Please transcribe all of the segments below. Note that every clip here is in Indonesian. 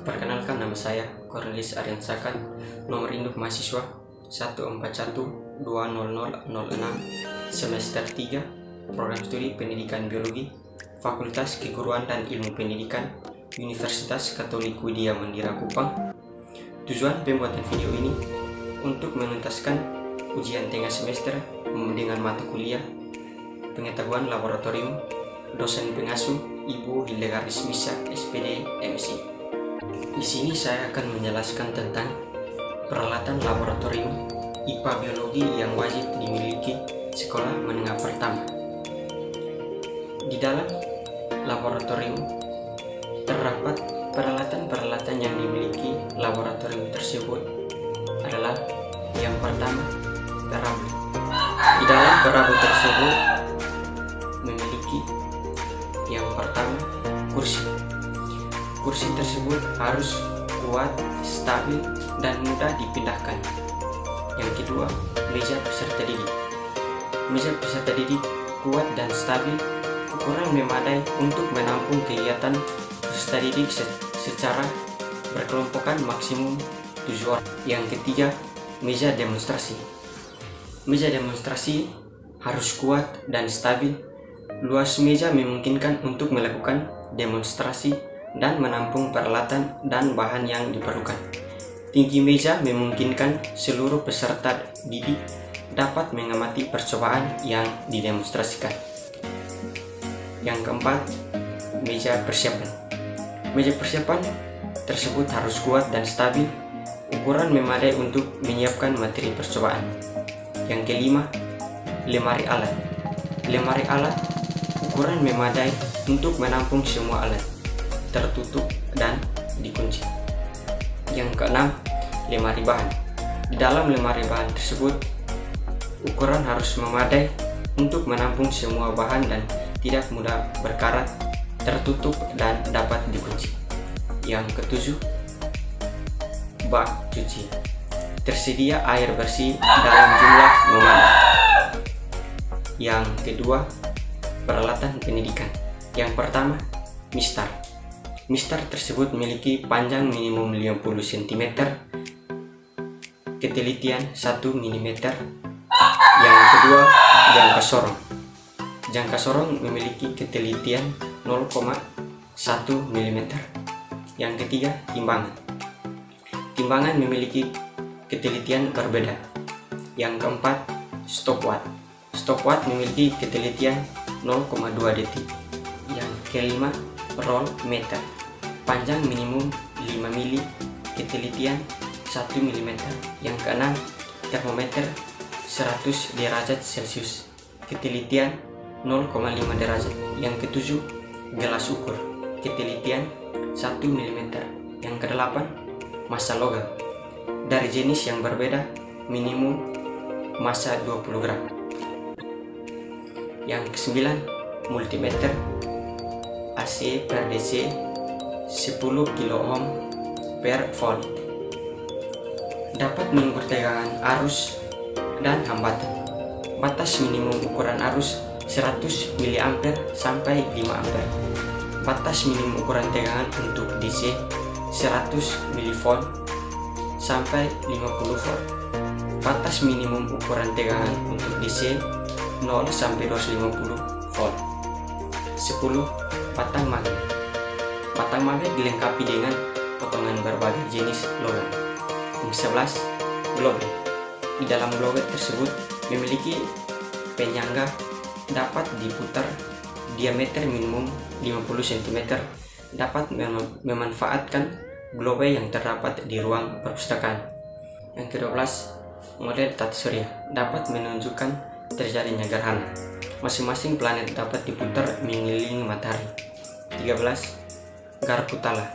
Perkenalkan, nama saya Cornelis Aryansakan, nomor induk mahasiswa 1412006, semester 3, program studi pendidikan biologi, Fakultas Keguruan dan Ilmu Pendidikan, Universitas Katolik Widya Mandira Kupang. Tujuan pembuatan video ini untuk menuntaskan ujian tengah semester dengan mata kuliah Pengetahuan Laboratorium, dosen pengasuh Ibu Hildegaris Misa, SPD, MC. Di sini saya akan menjelaskan tentang peralatan laboratorium IPA Biologi yang wajib dimiliki sekolah menengah pertama. Di dalam laboratorium terdapat peralatan-peralatan yang dimiliki laboratorium tersebut adalah yang pertama, perahu. Di dalam perahu tersebut memiliki yang pertama, kursi. Kursi tersebut harus kuat, stabil, dan mudah dipindahkan. Yang kedua, meja peserta didik. Meja peserta didik kuat dan stabil, ukuran memadai untuk menampung kegiatan peserta didik secara berkelompokan maksimum 7 orang. Yang ketiga, meja demonstrasi. Meja demonstrasi harus kuat dan stabil. Luas meja memungkinkan untuk melakukan demonstrasi dan menampung peralatan dan bahan yang diperlukan. Tinggi meja memungkinkan seluruh peserta didik dapat mengamati percobaan yang didemonstrasikan. Yang keempat, meja persiapan. Meja persiapan tersebut harus kuat dan stabil, ukuran memadai untuk menyiapkan materi percobaan. Yang kelima, lemari alat. Lemari alat ukuran memadai untuk menampung semua alat, tertutup dan dikunci. Yang keenam, lemari bahan. Di dalam lemari bahan tersebut, ukuran harus memadai untuk menampung semua bahan dan tidak mudah berkarat, tertutup dan dapat dikunci. Yang ketujuh, bak cuci. Tersedia air bersih dalam jumlah memadai. Yang kedua, peralatan pendidikan. Yang pertama, mistar. Mistar tersebut memiliki panjang minimum 50 cm, ketelitian 1 mm. Yang kedua, jangka sorong. Jangka sorong memiliki ketelitian 0,1 mm. Yang ketiga, timbangan. Timbangan memiliki ketelitian berbeda. Yang keempat, stopwatch. Stopwatch memiliki ketelitian 0,2 detik. Yang kelima, roll meter. Panjang minimum 5 mili, ketelitian 1 mm. Yang keenam, termometer 100 derajat Celcius, ketelitian 0,5 derajat. Yang ketujuh, gelas ukur, ketelitian 1 mm. Yang kedelapan, massa logam. Dari jenis yang berbeda, minimum massa 20 gram. Yang kesembilan, multimeter AC per DC 10 kilo ohm per volt, dapat mengukur tegangan arus dan hambatan. Batas minimum ukuran arus 100 mA sampai 5 ampere. Batas minimum ukuran tegangan untuk DC 100 mV sampai 50 volt. Batas minimum ukuran tegangan untuk DC 0 sampai 250 volt. 10. Batang magnet. Batang magnet dilengkapi dengan potongan berbagai jenis logam. Yang 11. Globe. Di dalam globe tersebut memiliki penyangga dapat diputar, diameter minimum 50 cm, dapat memanfaatkan globe yang terdapat di ruang perpustakaan. Yang ke-12. Model tata surya, dapat menunjukkan terjadinya gerhana. Masing-masing planet dapat diputar mengelilingi matahari. 13. Garpu tala.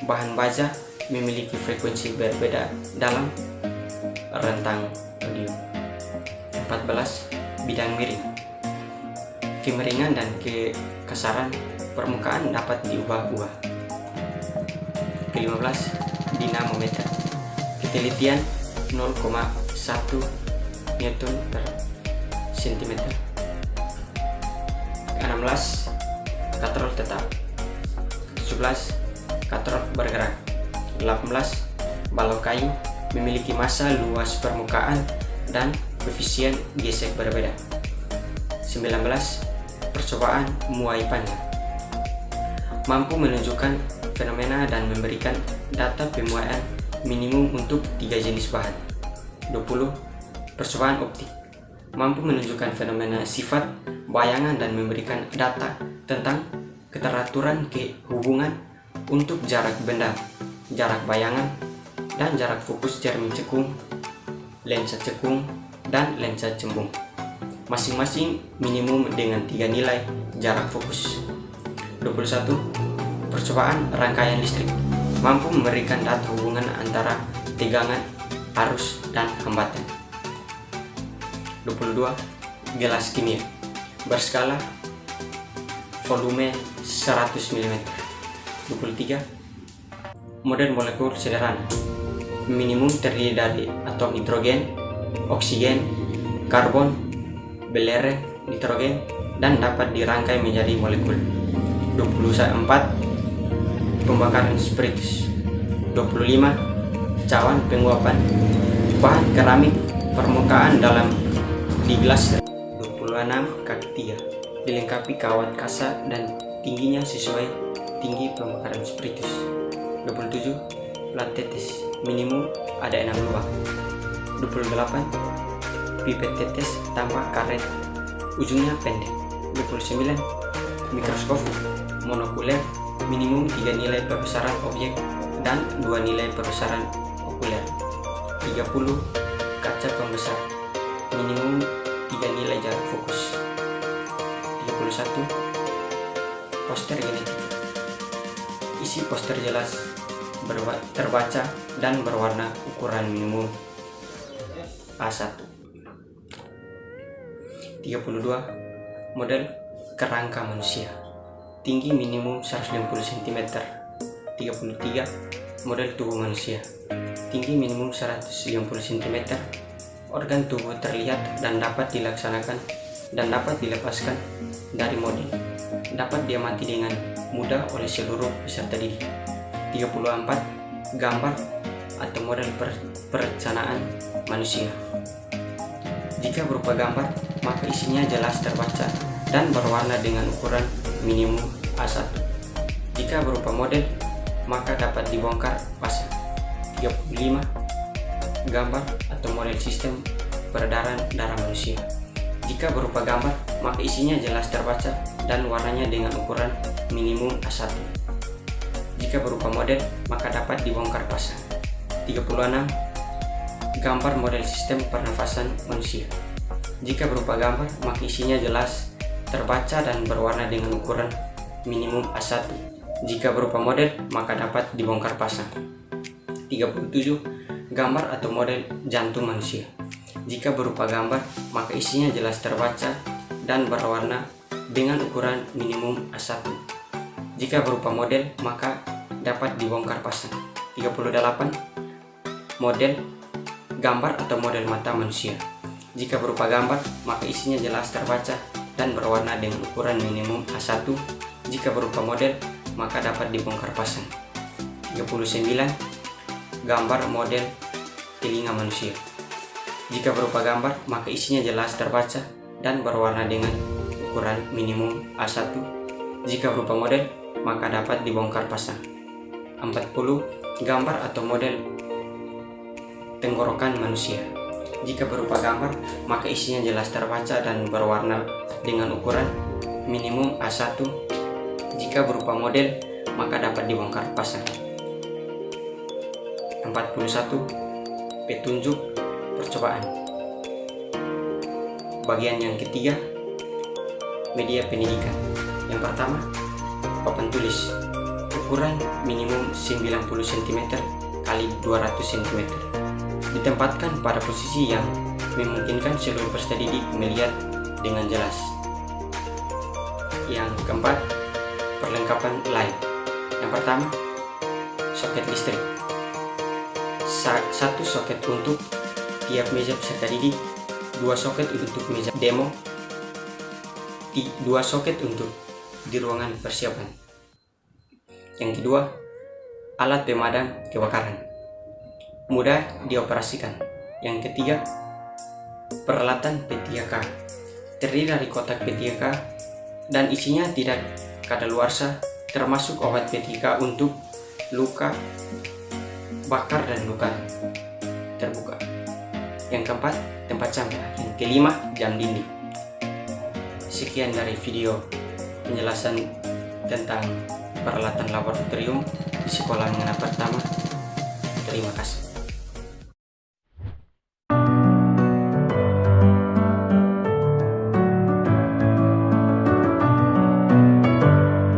Bahan baja memiliki frekuensi berbeda dalam rentang audio. 14. Bidang miring. Kemiringan dan kekasaran permukaan dapat diubah-ubah. Ke-15. Dinamometer. Ketelitian 0,1 Newton per cm. 16. Katrol tetap. 17. Katrol bergerak. 18. Balau kayu memiliki massa luas permukaan dan koefisien gesek berbeda. 19. Percobaan muai panjang mampu menunjukkan fenomena dan memberikan data pemuaian minimum untuk 3 jenis bahan. 20. Percobaan optik mampu menunjukkan fenomena sifat bayangan dan memberikan data tentang keteraturan hubungan untuk jarak benda, jarak bayangan, dan jarak fokus cermin cekung, lensa cekung, dan lensa cembung, masing-masing minimum dengan 3 nilai jarak fokus. 21. Percobaan rangkaian listrik mampu memberikan data hubungan antara tegangan, arus, dan hambatan. 22. Gelas kimia berskala volume 100 mm. 23. Model molekul sederhana minimum terdiri dari atom hidrogen, oksigen, karbon, belerang, nitrogen, dan dapat dirangkai menjadi molekul. 24. Pembakaran spiritus. 25. Cawan penguapan bahan keramik permukaan dalam di gelas. 26. Kaki 3 dilengkapi kawat kasa dan tingginya sesuai tinggi pembakaran spiritus. 27. Plat tetes minimum ada 6 lubang. 28. Pipet tetes tanpa karet ujungnya pendek. 29. Mikroskop monokuler minimum 3 nilai perbesaran objek dan 2 nilai perbesaran okuler. 30. Kaca pembesar minimum 3 nilai jarak fokus. 31. Poster genetik isi poster jelas, terbaca, dan berwarna ukuran minimum A1. 32. Model kerangka manusia tinggi minimum 150 cm. 33. Model tubuh manusia tinggi minimum 150 cm. Organ tubuh terlihat dan dapat dilepaskan dari model, dapat diamati dengan mudah oleh seluruh peserta didik. 34. Gambar atau model perencanaan manusia jika berupa gambar maka isinya jelas terbaca dan berwarna dengan ukuran minimum A1. Jika berupa model maka dapat dibongkar pasang. 35. Gambar atau model sistem peredaran darah manusia jika berupa gambar maka isinya jelas terbaca dan warnanya dengan ukuran minimum A1. Jika berupa model maka dapat dibongkar pasang. 36. Gambar model sistem pernafasan manusia jika berupa gambar maka isinya jelas terbaca dan berwarna dengan ukuran minimum A1. Jika berupa model maka dapat dibongkar pasang. 37. Gambar atau model jantung manusia jika berupa gambar maka isinya jelas terbaca dan berwarna dengan ukuran minimum A1. Jika berupa model maka dapat dibongkar pasang. 38. Model gambar atau model mata manusia jika berupa gambar maka isinya jelas terbaca dan berwarna dengan ukuran minimum A1. Jika berupa model maka dapat dibongkar pasang. 39. Gambar model telinga manusia jika berupa gambar maka isinya jelas terbaca dan berwarna dengan ukuran minimum A1. Jika berupa model maka dapat dibongkar pasang. 40. Gambar atau model tenggorokan manusia jika berupa gambar maka isinya jelas terbaca dan berwarna dengan ukuran minimum A1. Jika berupa model maka dapat dibongkar pasang. 41. Petunjuk percobaan bagian yang ketiga, media pendidikan. Yang pertama, papan tulis ukuran minimum 90 cm x 200 cm ditempatkan pada posisi yang memungkinkan seluruh peserta didik melihat dengan jelas. Yang keempat, perlengkapan lain. Yang pertama, soket listrik. Satu soket untuk tiap meja peserta didik, 2 soket untuk meja demo, 2 soket untuk di ruangan persiapan. Yang kedua, alat pemadam kebakaran, mudah dioperasikan. Yang ketiga, peralatan P3K, terdiri dari kotak P3K dan isinya tidak kadaluarsa, termasuk obat P3K untuk luka bakar dan luka terbuka. Yang keempat, tempat sampah. Yang kelima, jam dinding. Sekian dari video penjelasan tentang peralatan laboratorium di sekolah menengah pertama. Terima kasih.